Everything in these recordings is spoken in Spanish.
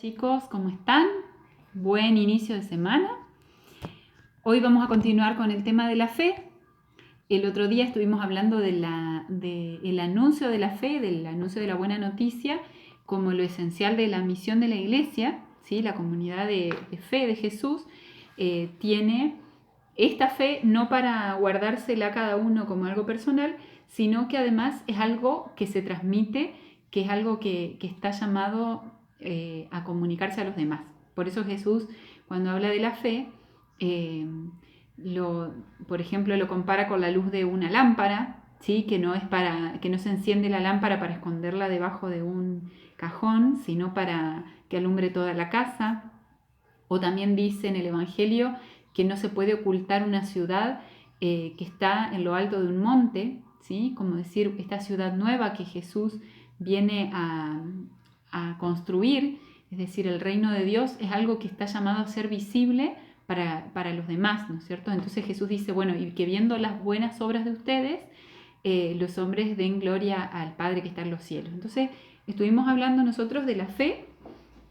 Chicos, ¿cómo están? Buen inicio de semana. Hoy vamos a continuar con el tema de la fe. El otro día estuvimos hablando del anuncio de la fe, del anuncio de la buena noticia, como lo esencial de la misión de la iglesia, ¿sí? La comunidad de fe de Jesús tiene esta fe no para guardársela a cada uno como algo personal, sino que además es algo que se transmite, que es algo que está llamado a comunicarse a los demás. Por eso Jesús, cuando habla de la fe, por ejemplo, lo compara con la luz de una lámpara, ¿sí? que no se enciende la lámpara para esconderla debajo de un cajón, sino para que alumbre toda la casa. O también dice en el Evangelio que no se puede ocultar una ciudad que está en lo alto de un monte, ¿sí? Como decir, esta ciudad nueva que Jesús viene a construir, es decir, el reino de Dios es algo que está llamado a ser visible para los demás, ¿no es cierto? Entonces Jesús dice, bueno, y que viendo las buenas obras de ustedes, los hombres den gloria al Padre que está en los cielos. Entonces estuvimos hablando nosotros de la fe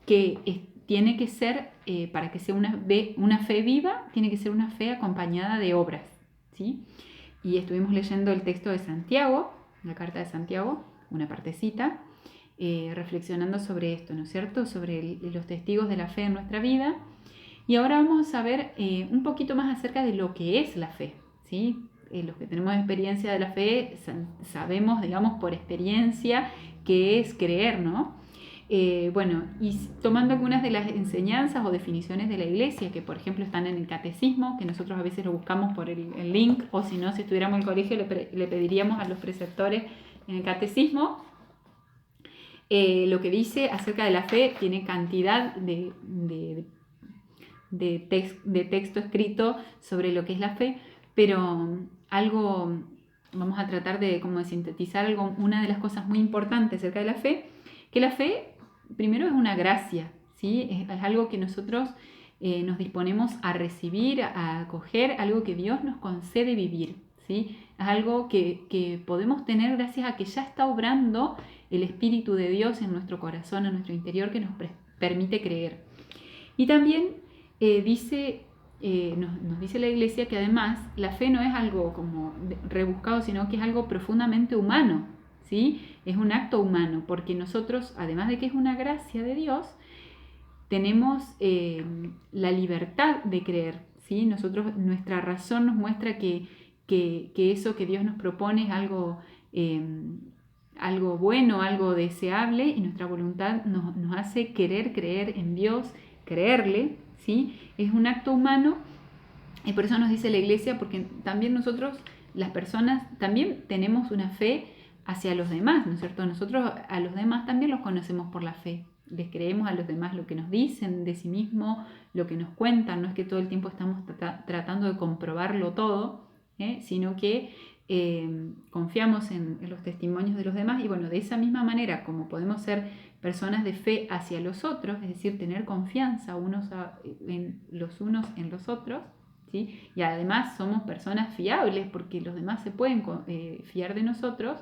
que tiene que ser, para que sea una fe viva, tiene que ser una fe acompañada de obras, ¿sí? Y estuvimos leyendo el texto de Santiago, la carta de Santiago, una partecita, reflexionando sobre esto, ¿no es cierto? Sobre los testigos de la fe en nuestra vida. Y ahora vamos a ver un poquito más acerca de lo que es la fe, ¿sí? Los que tenemos experiencia de la fe sabemos, digamos, por experiencia qué es creer, ¿no? Bueno, y tomando algunas de las enseñanzas o definiciones de la iglesia, que por ejemplo están en el catecismo, que nosotros a veces lo buscamos por el link, o si no, si estuviéramos en el colegio, le pediríamos a los preceptores en el catecismo. Lo que dice acerca de la fe tiene cantidad de texto escrito sobre lo que es la fe, pero vamos a tratar de sintetizar una de las cosas muy importantes acerca de la fe, que la fe primero es una gracia, ¿sí? Es algo que nosotros nos disponemos a recibir, a acoger, algo que Dios nos concede vivir, ¿sí? Es algo que podemos tener gracias a que ya está obrando el Espíritu de Dios en nuestro corazón, en nuestro interior, que nos permite creer. Y también nos dice la iglesia que además la fe no es algo como rebuscado, sino que es algo profundamente humano, ¿sí? Es un acto humano, porque nosotros, además de que es una gracia de Dios, tenemos la libertad de creer, ¿sí? Nuestra razón nos muestra que eso que Dios nos propone es algo bueno, algo deseable, y nuestra voluntad nos hace querer creer en Dios, creerle, ¿sí? Es un acto humano, y por eso nos dice la iglesia, porque también nosotros, las personas, también tenemos una fe hacia los demás, ¿no es cierto? Nosotros a los demás también los conocemos por la fe. Les creemos a los demás lo que nos dicen de sí mismos, lo que nos cuentan. No es que todo el tiempo estamos tratando de comprobarlo todo, sino que confiamos en los testimonios de los demás. Y bueno, de esa misma manera, como podemos ser personas de fe hacia los otros, es decir, tener confianza los unos en los otros, ¿sí? Y además somos personas fiables porque los demás se pueden fiar de nosotros,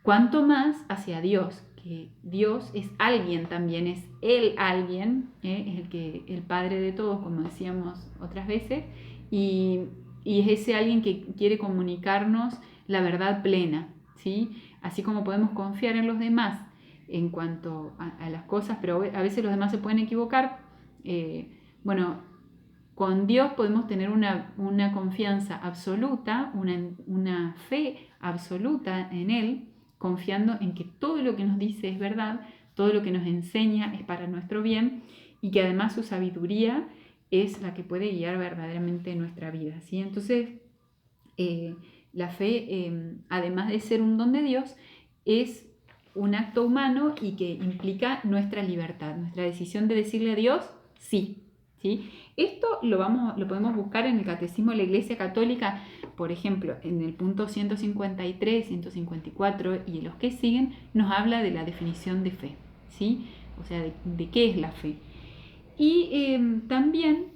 cuanto más hacia Dios, que Dios es alguien también, es Él alguien, es el Padre de todos, como decíamos otras veces, y es ese alguien que quiere comunicarnos la verdad plena, ¿sí? Así como podemos confiar en los demás en cuanto a las cosas, pero a veces los demás se pueden equivocar, bueno, con Dios podemos tener una confianza absoluta, una fe absoluta en Él, confiando en que todo lo que nos dice es verdad, todo lo que nos enseña es para nuestro bien, y que además su sabiduría es la que puede guiar verdaderamente nuestra vida, ¿sí? Entonces, la fe, además de ser un don de Dios, es un acto humano y que implica nuestra libertad, nuestra decisión de decirle a Dios sí, ¿sí? Esto lo podemos buscar en el Catecismo de la Iglesia Católica, por ejemplo, en el punto 153, 154 y los que siguen, nos habla de la definición de fe, ¿sí? O sea, de qué es la fe. Y también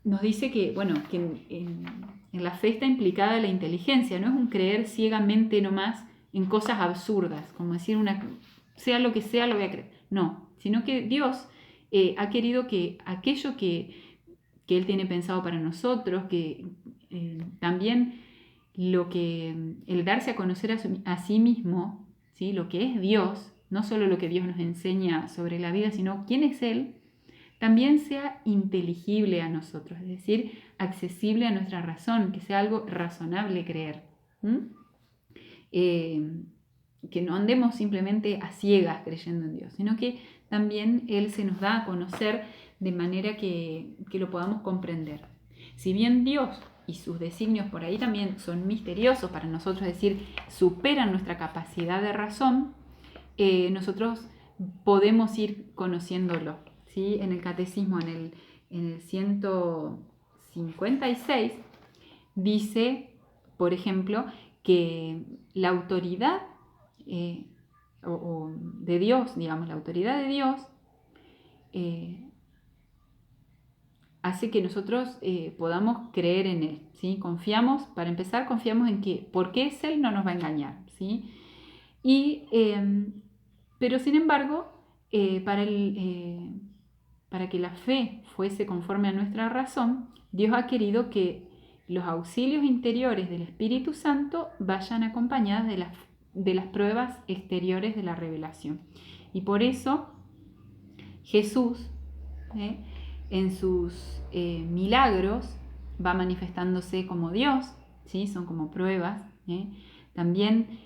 nos dice que, bueno, que en la fe está implicada la inteligencia, no es un creer ciegamente nomás en cosas absurdas, como decir sea lo que sea, lo voy a creer. no, sino que Dios ha querido que aquello que Él tiene pensado para nosotros, que también el darse a conocer a sí mismo, ¿sí? Lo que es Dios, no solo lo que Dios nos enseña sobre la vida, sino quién es Él, también sea inteligible a nosotros, es decir, accesible a nuestra razón, que sea algo razonable creer. Que no andemos simplemente a ciegas creyendo en Dios, sino que también Él se nos da a conocer de manera que lo podamos comprender. Si bien Dios y sus designios por ahí también son misteriosos para nosotros, es decir, superan nuestra capacidad de razón, nosotros podemos ir conociéndolo. ¿Sí? En el catecismo, en el 156, dice, por ejemplo, que la autoridad de Dios, digamos, la autoridad de Dios hace que nosotros podamos creer en Él, ¿sí? Confiamos, para empezar, confiamos en que porque es Él no nos va a engañar, ¿sí? Pero sin embargo, para que la fe fuese conforme a nuestra razón, Dios ha querido que los auxilios interiores del Espíritu Santo vayan acompañadas de las pruebas exteriores de la revelación. Y por eso Jesús, en sus milagros, va manifestándose como Dios, ¿sí? Son como pruebas. También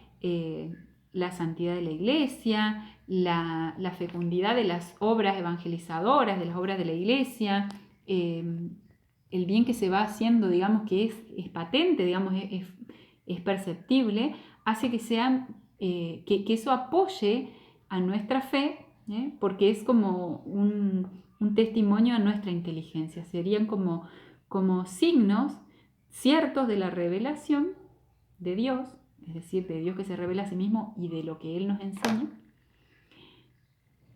la santidad de la iglesia, la fecundidad de las obras evangelizadoras, de las obras de la iglesia, el bien que se va haciendo, digamos, que es patente, digamos, es perceptible, hace que que eso apoye a nuestra fe, porque es como un testimonio a nuestra inteligencia. Serían como signos ciertos de la revelación de Dios, es decir, de Dios que se revela a sí mismo y de lo que Él nos enseña.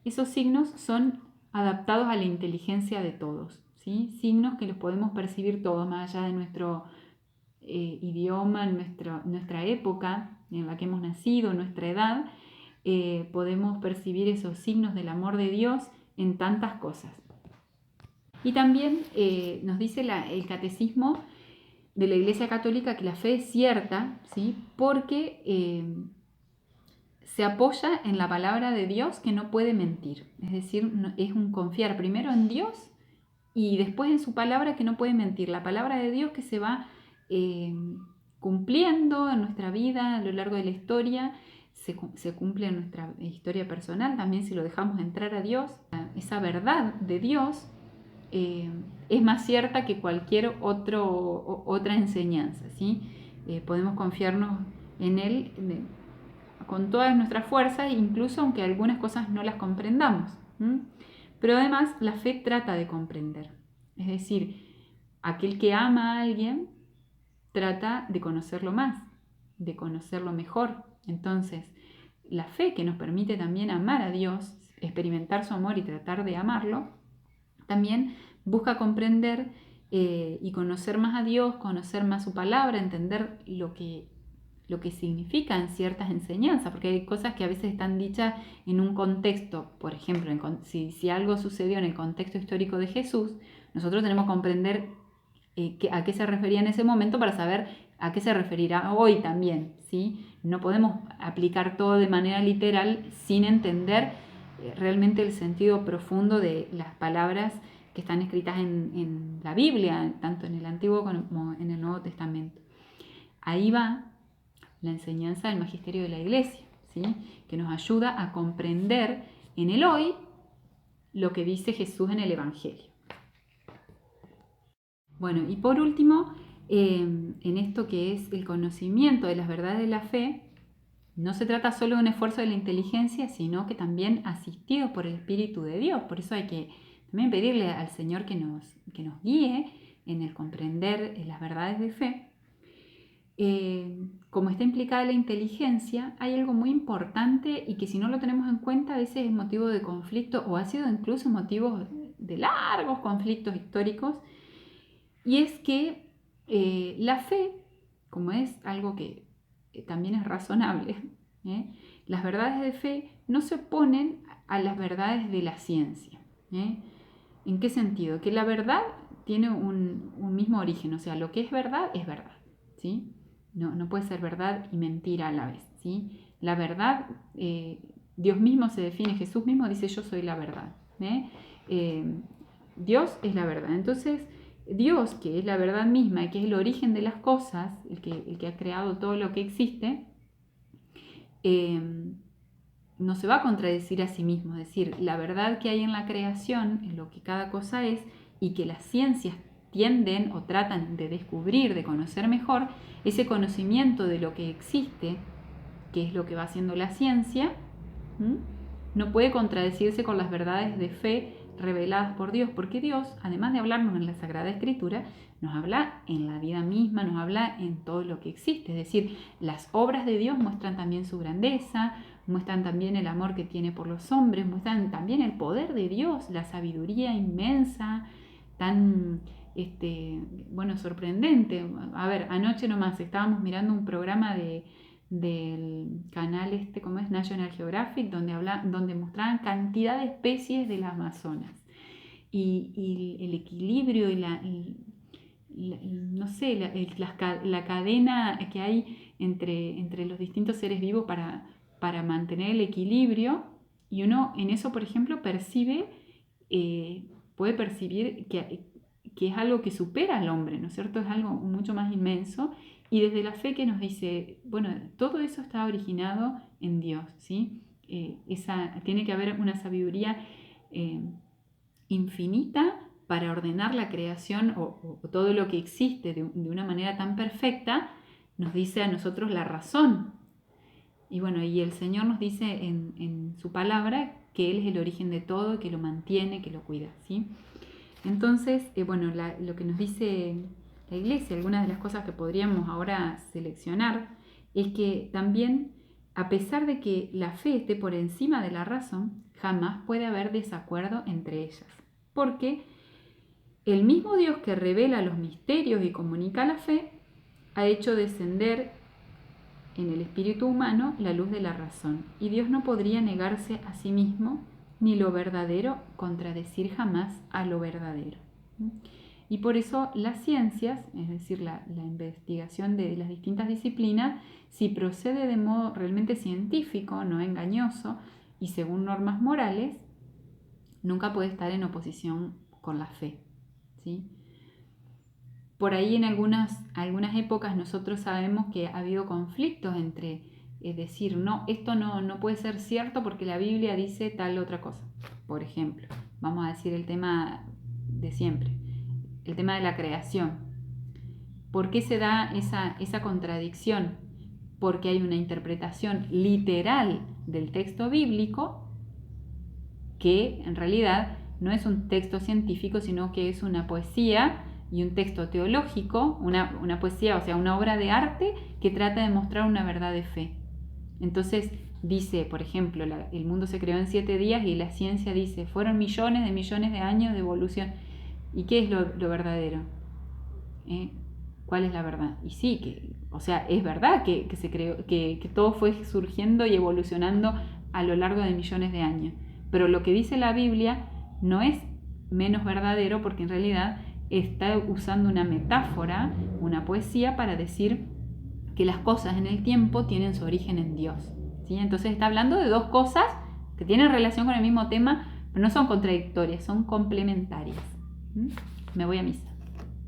Esos signos son adaptados a la inteligencia de todos, ¿sí? Signos que los podemos percibir todos, más allá de nuestro idioma, nuestra época en la que hemos nacido, nuestra edad, podemos percibir esos signos del amor de Dios en tantas cosas. Y también nos dice el catecismo de la Iglesia Católica que la fe es cierta, ¿sí? Porque se apoya en la palabra de Dios que no puede mentir. Es decir, es un confiar primero en Dios y después en su palabra que no puede mentir. La palabra de Dios que se va cumpliendo en nuestra vida a lo largo de la historia, se cumple en nuestra historia personal, también si lo dejamos entrar a Dios. Esa verdad de Dios es más cierta que cualquier otra enseñanza, ¿sí? Podemos confiarnos en Él con todas nuestras fuerzas, incluso aunque algunas cosas no las comprendamos. Pero además la fe trata de comprender. Es decir, aquel que ama a alguien trata de conocerlo más, de conocerlo mejor. Entonces, la fe que nos permite también amar a Dios, experimentar su amor y tratar de amarlo, también busca comprender y conocer más a Dios, conocer más su palabra, entender lo que significan ciertas enseñanzas, porque hay cosas que a veces están dichas en un contexto, por ejemplo, si algo sucedió en el contexto histórico de Jesús, nosotros tenemos que comprender a qué se refería en ese momento para saber a qué se referirá hoy también, ¿sí? No podemos aplicar todo de manera literal sin entender realmente el sentido profundo de las palabras que están escritas en la Biblia, tanto en el Antiguo como en el Nuevo Testamento. Ahí va la enseñanza del magisterio de la Iglesia, ¿sí? Que nos ayuda a comprender en el hoy lo que dice Jesús en el Evangelio. Bueno, y por último, en esto que es el conocimiento de las verdades de la fe, no se trata solo de un esfuerzo de la inteligencia, sino que también asistidos por el Espíritu de Dios. Por eso hay que también pedirle al Señor que nos guíe en el comprender las verdades de fe. Como está implicada la inteligencia, hay algo muy importante y que si no lo tenemos en cuenta a veces es motivo de conflicto o ha sido incluso motivo de largos conflictos históricos, y es que la fe, como es algo que también es razonable, las verdades de fe no se oponen a las verdades de la ciencia. ¿En qué sentido? Que la verdad tiene un mismo origen, o sea, lo que es verdad, ¿sí? No puede ser verdad y mentira a la vez, ¿sí? La verdad, Dios mismo se define, Jesús mismo dice yo soy la verdad. Dios es la verdad. Entonces, Dios, que es la verdad misma y que es el origen de las cosas, el que ha creado todo lo que existe, no se va a contradecir a sí mismo. Es decir, la verdad que hay en la creación, en lo que cada cosa es, y que las ciencias tienden o tratan de descubrir, de conocer mejor, ese conocimiento de lo que existe, que es lo que va haciendo la ciencia, no puede contradecirse con las verdades de fe reveladas por Dios, porque Dios, además de hablarnos en la Sagrada Escritura, nos habla en la vida misma, nos habla en todo lo que existe. Es decir, las obras de Dios muestran también su grandeza, muestran también el amor que tiene por los hombres, muestran también el poder de Dios, la sabiduría inmensa, tan sorprendente. A ver, anoche nomás estábamos mirando un programa del canal ¿cómo es? National Geographic, donde mostraban cantidad de especies del Amazonas. Y el equilibrio la cadena que hay entre los distintos seres vivos para mantener el equilibrio, y uno en eso, por ejemplo, puede percibir que es algo que supera al hombre, ¿no es cierto? Es algo mucho más inmenso, y desde la fe que nos dice, bueno, todo eso está originado en Dios, ¿sí? Tiene que haber una sabiduría infinita para ordenar la creación o todo lo que existe de una manera tan perfecta, nos dice a nosotros la razón. Y bueno, y el Señor nos dice en su palabra que Él es el origen de todo, que lo mantiene, que lo cuida, ¿sí? Entonces, lo que nos dice la Iglesia, algunas de las cosas que podríamos ahora seleccionar, es que también, a pesar de que la fe esté por encima de la razón, jamás puede haber desacuerdo entre ellas, porque el mismo Dios que revela los misterios y comunica la fe, ha hecho descender en el espíritu humano la luz de la razón, y Dios no podría negarse a sí mismo, ni lo verdadero contradecir jamás a lo verdadero. Y por eso las ciencias, es decir, la investigación de las distintas disciplinas, si procede de modo realmente científico, no engañoso, y según normas morales, nunca puede estar en oposición con la fe, ¿sí? Por ahí en algunas épocas nosotros sabemos que ha habido conflictos entre, es decir, no, esto no puede ser cierto porque la Biblia dice tal otra cosa. Por ejemplo, vamos a decir el tema de siempre, el tema de la creación. ¿Por qué se da esa contradicción? Porque hay una interpretación literal del texto bíblico que en realidad no es un texto científico, sino que es una poesía y un texto teológico, una poesía, o sea, una obra de arte que trata de mostrar una verdad de fe. Entonces dice, por ejemplo, el mundo se creó en 7 días y la ciencia dice, fueron millones de años de evolución. ¿Y qué es lo verdadero? ¿Cuál es la verdad? Y sí, es verdad que se creó, que todo fue surgiendo y evolucionando a lo largo de millones de años. Pero lo que dice la Biblia no es menos verdadero, porque en realidad está usando una metáfora, una poesía, para decir que las cosas en el tiempo tienen su origen en Dios, ¿sí? Entonces está hablando de dos cosas que tienen relación con el mismo tema, pero no son contradictorias, son complementarias. Me voy a misa.